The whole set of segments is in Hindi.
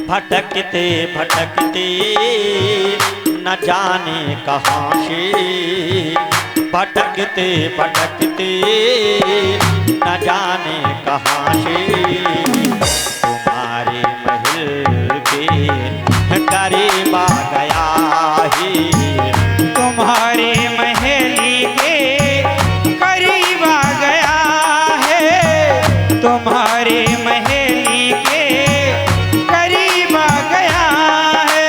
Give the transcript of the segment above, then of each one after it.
भटकते भटकते न जाने कहाँ से, भटकते भटकते न जाने कहाँ से, तुम्हारे महल के करीब आ गया ही, तुम्हारे महल के करीब आ गया है, तुम्हारे महल के करीब आ गया है।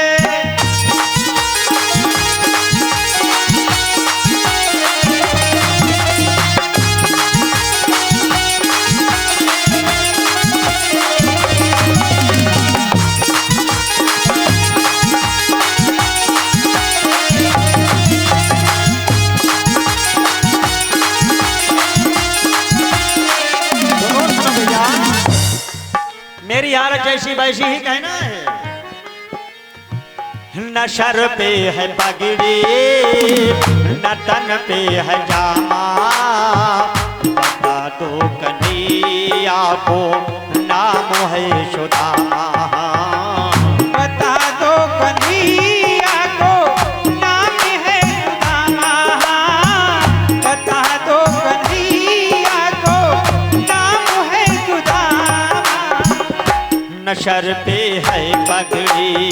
मेरी हालत जैसी वैसी ही कहना है। न सर पे है पगड़ी न तन पे है जामा, बता दो कन्हैया को नाम है सुदामा, बता दो कन्हैया को नाम है सुदामा, बता दो कन्हैया को नाम है सुदामा। न सर पे है पगड़ी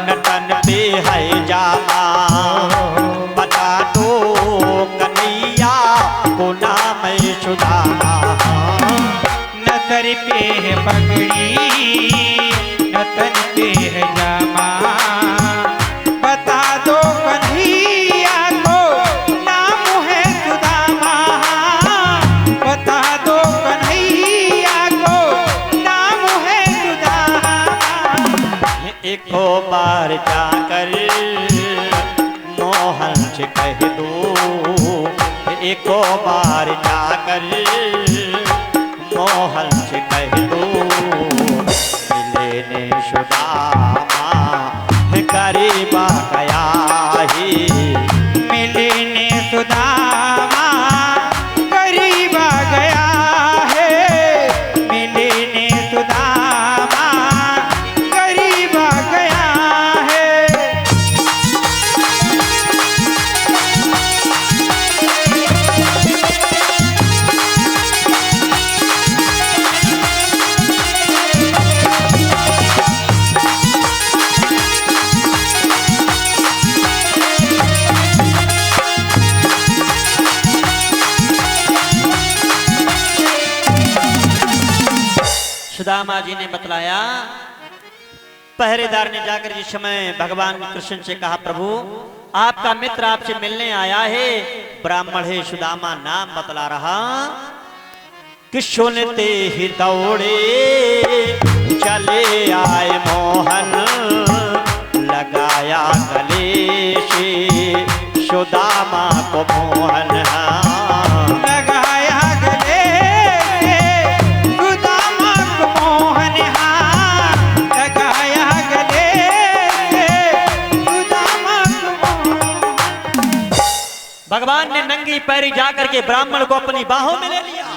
न तन पे है जामा, बता दो कन्हैया को नाम है सुदामा, न सर पे है पगड़ी न तन पे है जामा, बता दो कन्हैया को नाम है सुदामा, बता दो कन्हैया को नाम है सुदामा। एको बार जाकर मोहन से कह दो, एको बार जाकर मोहन से कह दो, मिलने सुदामा करीब आ गया ही, मिलने सुदामा करीब आ गया है, मिलने सुदामा करीब आ गया है। सुदामा जी ने बतलाया, पहरेदार ने जाकर जिस समय भगवान कृष्ण से कहा, प्रभु आपका मित्र आपसे मिलने आया है, ब्राह्मण है सुदामा नाम बतला रहा, कि सुनते ही दौड़े चले आए मोहन, लगाया गले से सुदामा को मोहन, लगाया गले से सुदामा को मोहन, लगाया गले से सुदामा को मोहन। भगवान ने नंगी पैरी जाकर के ब्राह्मण को अपनी बाहों में ले लिया,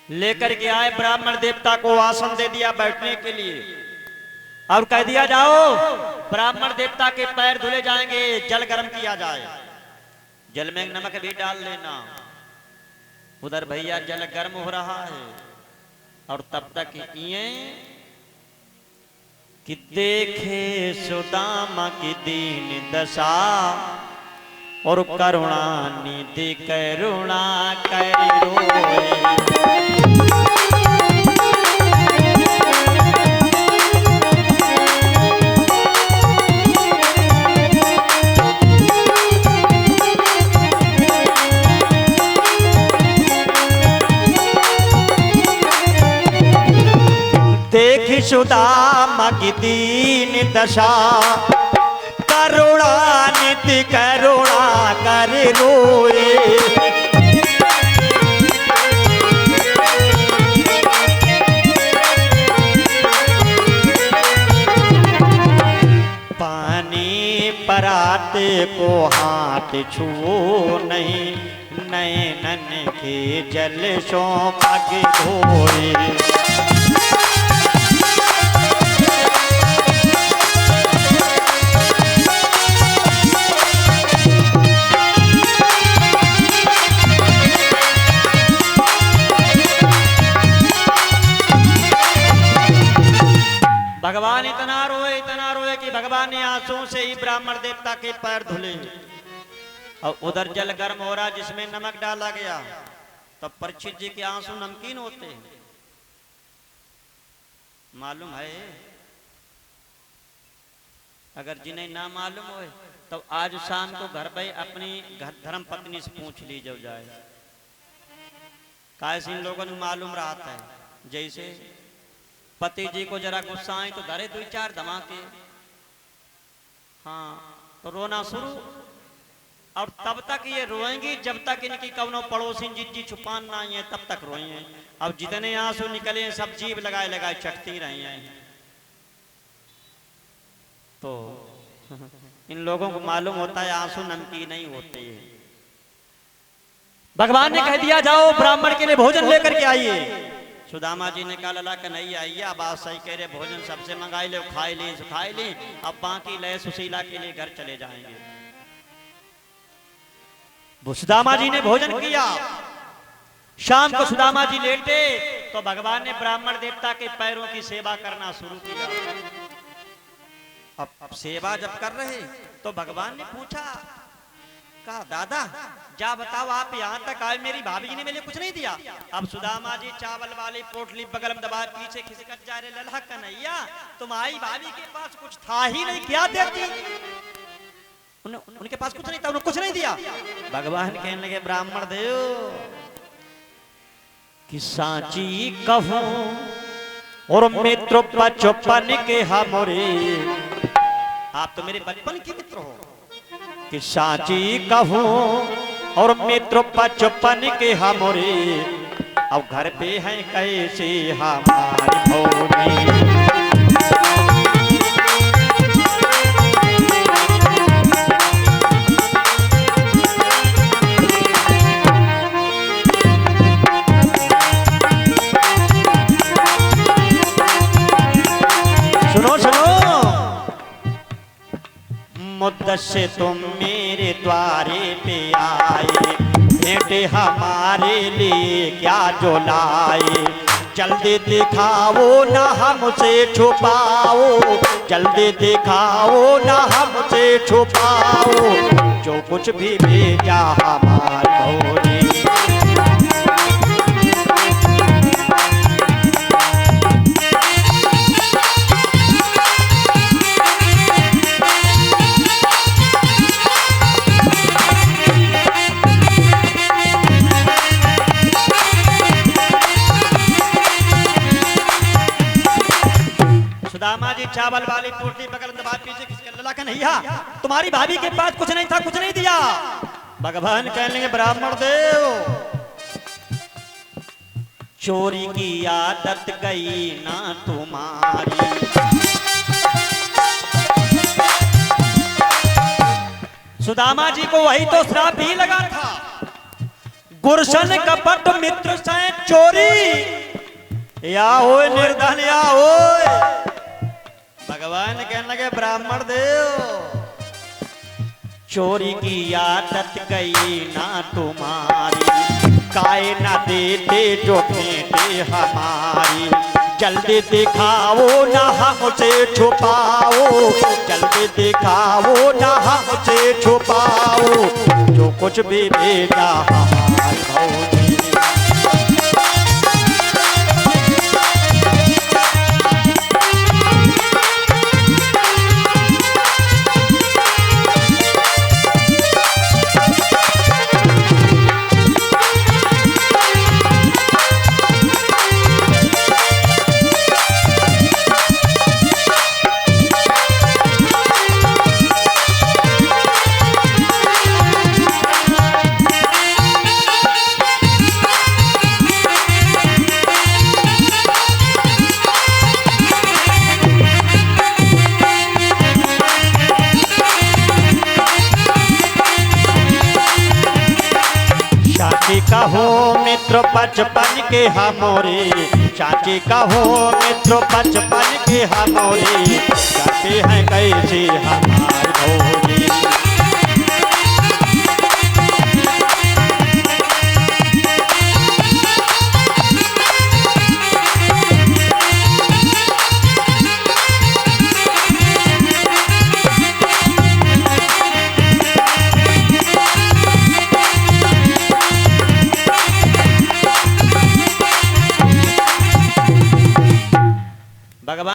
लेकर के आए ब्राह्मण देवता को आसन दे दिया बैठने के लिए, और कह दिया जाओ ब्राह्मण देवता के पैर धुले जाएंगे, जल गर्म किया जाए, जल में नमक भी डाल लेना। उधर भैया जल गर्म हो रहा है, और तब तक ये कि देखे सुदामा की दीन दशा, और करुणा निधि करुणा कर रोए, देखी सुदामा की दीन दशा, करुणा निधि करुणा कर रोए, पानी पराते को हाथ छुओ नहीं, नैनन के जल सो पग धोए, भगवान इतना रोए कि भगवान ने आंसुओं से ही ब्राह्मण देवता के पैर धुले। और उधर जल गर्म हो रहा जिसमें नमक डाला गया, तब परीक्षित जी के आंसू नमकीन होते हैं, मालूम है? अगर जिन्हें ना मालूम हो तो आज शाम को घर पे अपनी घर धर्म पत्नी से पूछ ली जो जाए, कैसे इन लोगों को मालूम रहता है। जैसे पति जी को जरा गुस्सा आए तो धरे 2-4 धमाके, हाँ तो रोना शुरू। और तब तक ये रोएंगी जब तक इनकी कौनो पड़ोसी जी छुपान ना है, तब तक रोएंगे। अब जितने आंसू निकले सब जीभ लगाए लगाए चटती रही हैं। तो इन लोगों को मालूम होता है आंसू नमकीन नहीं होते हैं। भगवान ने कह दिया जाओ ब्राह्मण के लिए भोजन लेकर के आइए। सुदामा जी ने कहा लला कन्हैया आइए, अब आप सही कह रहे, भोजन सबसे मंगाई ले, खाई ले सुखाई ले, अब बाकी लय सुशीला के लिए घर चले जाएंगे। सुदामा जी ने भोजन किया। शाम को सुदामा जी लेटे तो भगवान ने ब्राह्मण देवता के पैरों की सेवा करना शुरू किया। अब सेवा जब कर रहे तो भगवान ने पूछा, कहा दादा जा बताओ आप यहाँ तक आए, मेरी भाभी जी ने मेरे कुछ नहीं दिया। अब सुदामा जी चावल वाली पोटली बगल में दबा पीछे खिसकट जा रहे, लला कन्हैया तुम्हारी भाभी के पास कुछ था ही नहीं, क्या देती? उनके पास कुछ नहीं था, उन्होंने कुछ नहीं दिया। भगवान कहने लगे ब्राह्मण देव कि साची कहूं और मित्र बचपन के हमरे, आप तो मेरे बचपन के मित्र हो, कि साची कहूं और मित्र बचपन के हमरे, अब घर पे हैं कैसे हमारी भौरी। मुद्दत से तुम मेरे द्वारे पे आए, बेटे हमारे लिए क्या जो लाए, जल्दी दिखाओ ना हमसे छुपाओ, जल्दी दिखाओ ना हमसे छुपाओ, जो कुछ भी भेजा हमारी भौरी। सुदामा जी चावल वाली पोटली बगल दबा पीछे खिसक, लला कन्हैया तुम्हारी भाभी के पास कुछ नहीं था, कुछ नहीं दिया। भगवान कहने लगे ब्राह्मण देव चोरी की आदत गई ना तुम्हारी, सुदामा जी को वही तो श्राप भी लगा था, गुरशन कपट मित्र से चोरी, या होए निर्धन या होए। भगवान कहने लगे ब्राह्मण देव चोरी की आदत गई ना तुम्हारी, काय ना देते जो भेंटे हमारी, जल्दी दिखाओ ना हमसे छुपाओ, जल्दी दिखाओ ना हमसे छुपाओ, जो कुछ भी भेजा हमारी भौजी। कहो मित्र बचपन के हमोरे, चाची कहो मित्र बचपन के हमोरे, करते हैं कैसे हमारी भौजी।